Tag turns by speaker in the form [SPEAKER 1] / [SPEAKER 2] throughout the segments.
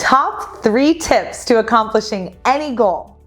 [SPEAKER 1] Top 3 tips to accomplishing any goal.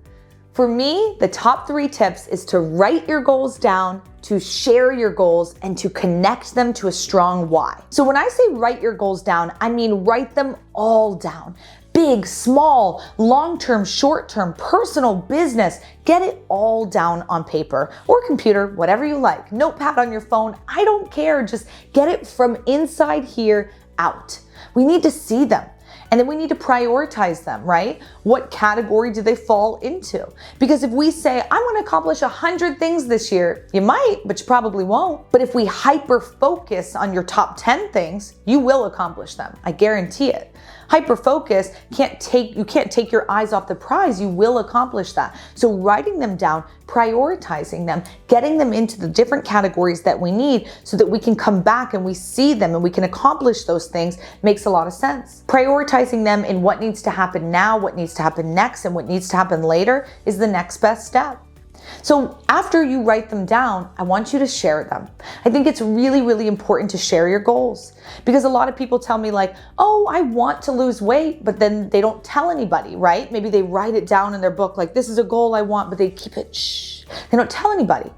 [SPEAKER 1] For me, the top 3 tips is to write your goals down, to share your goals, and to connect them to a strong why. So when I say write your goals down, I mean write them all down. Big, small, long-term, short-term, personal, business. Get it all down on paper or computer, whatever you like. Notepad on your phone, I don't care. Just get it from inside here out. We need to see them. And then we need to prioritize them, right? What category do they fall into? Because if we say, I want to accomplish 100 things this year, you might, but you probably won't. But if we hyper focus on your top 10 things, you will accomplish them. I guarantee it. Hyper focus you can't take your eyes off the prize. You will accomplish that. So writing them down, prioritizing them, getting them into the different categories that we need so that we can come back and we see them and we can accomplish those things makes a lot of sense. Prioritizing them in what needs to happen now, what needs to happen next, and what needs to happen later is the next best step. So after you write them down, I want you to share them. I think it's really, really important to share your goals because a lot of people tell me like, oh, I want to lose weight, but then they don't tell anybody, right? Maybe they write it down in their book, like this is a goal I want, but they keep it shh. They don't tell anybody.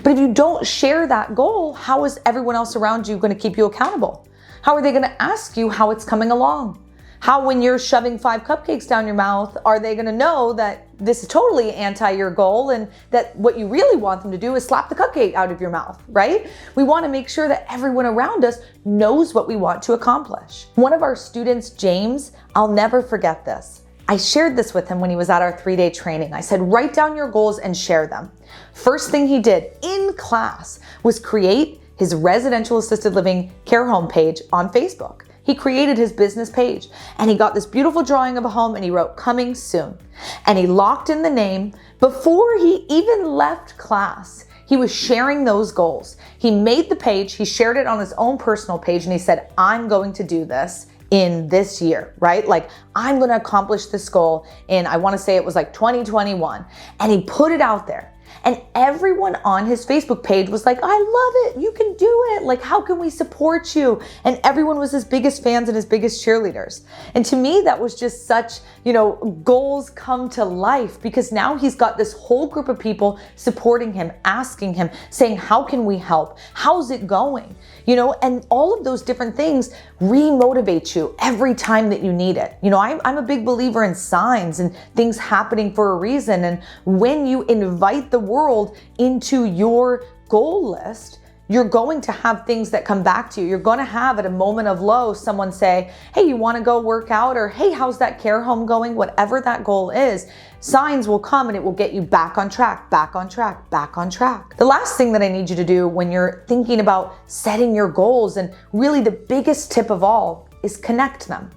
[SPEAKER 1] But if you don't share that goal, how is everyone else around you going to keep you accountable? How are they going to ask you how it's coming along? How, when you're shoving 5 cupcakes down your mouth, are they going to know that this is totally anti your goal and that what you really want them to do is slap the cupcake out of your mouth, right? We want to make sure that everyone around us knows what we want to accomplish. One of our students, James, I'll never forget this. I shared this with him when he was at our 3-day training. I said, write down your goals and share them. First thing he did in class was create his residential assisted living care home page on Facebook. He created his business page and he got this beautiful drawing of a home and he wrote coming soon. And he locked in the name before he even left class. He was sharing those goals. He made the page, he shared it on his own personal page and he said, I'm going to do this in this year, right? Like I'm going to accomplish this goal in, I want to say it was like 2021. And he put it out there. And everyone on his Facebook page was like, I love it. You can do it. Like, how can we support you? And everyone was his biggest fans and his biggest cheerleaders. And to me, that was just such, goals come to life because now he's got this whole group of people supporting him, asking him, saying, how can we help? How's it going? And all of those different things re-motivate you every time that you need it. I'm a big believer in signs and things happening for a reason. And when you invite the world into your goal list, you're going to have things that come back to you. You're going to have at a moment of low, someone say, hey, you want to go work out? Or hey, how's that care home going? Whatever that goal is, signs will come and it will get you back on track, back on track, back on track. The last thing that I need you to do when you're thinking about setting your goals, and really the biggest tip of all, is connect them.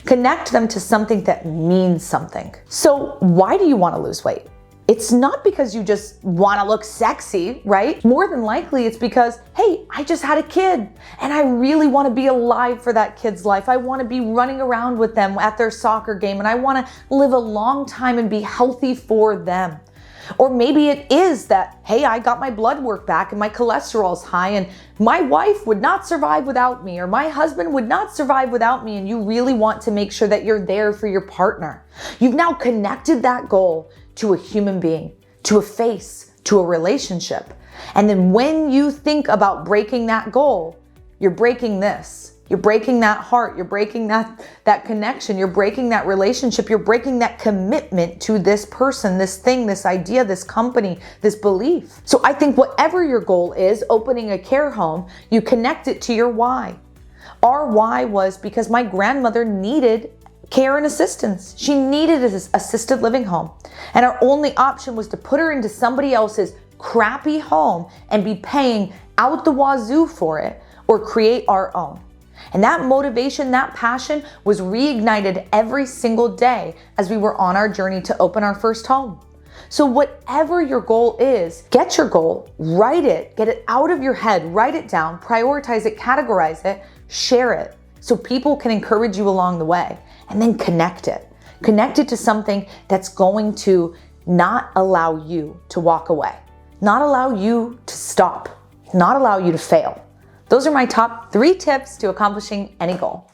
[SPEAKER 1] Connect them to something that means something. So why do you want to lose weight? It's not because you just want to look sexy, right? More than likely it's because, hey, I just had a kid and I really want to be alive for that kid's life. I want to be running around with them at their soccer game and I want to live a long time and be healthy for them. Or maybe it is that, hey, I got my blood work back and my cholesterol's high and my wife would not survive without me or my husband would not survive without me, and you really want to make sure that you're there for your partner. You've now connected that goal to a human being, to a face, to a relationship. And then when you think about breaking that goal, you're breaking this. You're breaking that heart. You're breaking that connection. You're breaking that relationship. You're breaking that commitment to this person, this thing, this idea, this company, this belief. So I think whatever your goal is, opening a care home, you connect it to your why. Our why was because my grandmother needed care and assistance. She needed an assisted living home. And our only option was to put her into somebody else's crappy home and be paying out the wazoo for it, or create our own. And that motivation, that passion was reignited every single day as we were on our journey to open our first home. So whatever your goal is, get your goal, write it, get it out of your head, write it down, prioritize it, categorize it, share it so people can encourage you along the way, and then connect it. Connect it to something that's going to not allow you to walk away, not allow you to stop, not allow you to fail. Those are my top 3 tips to accomplishing any goal.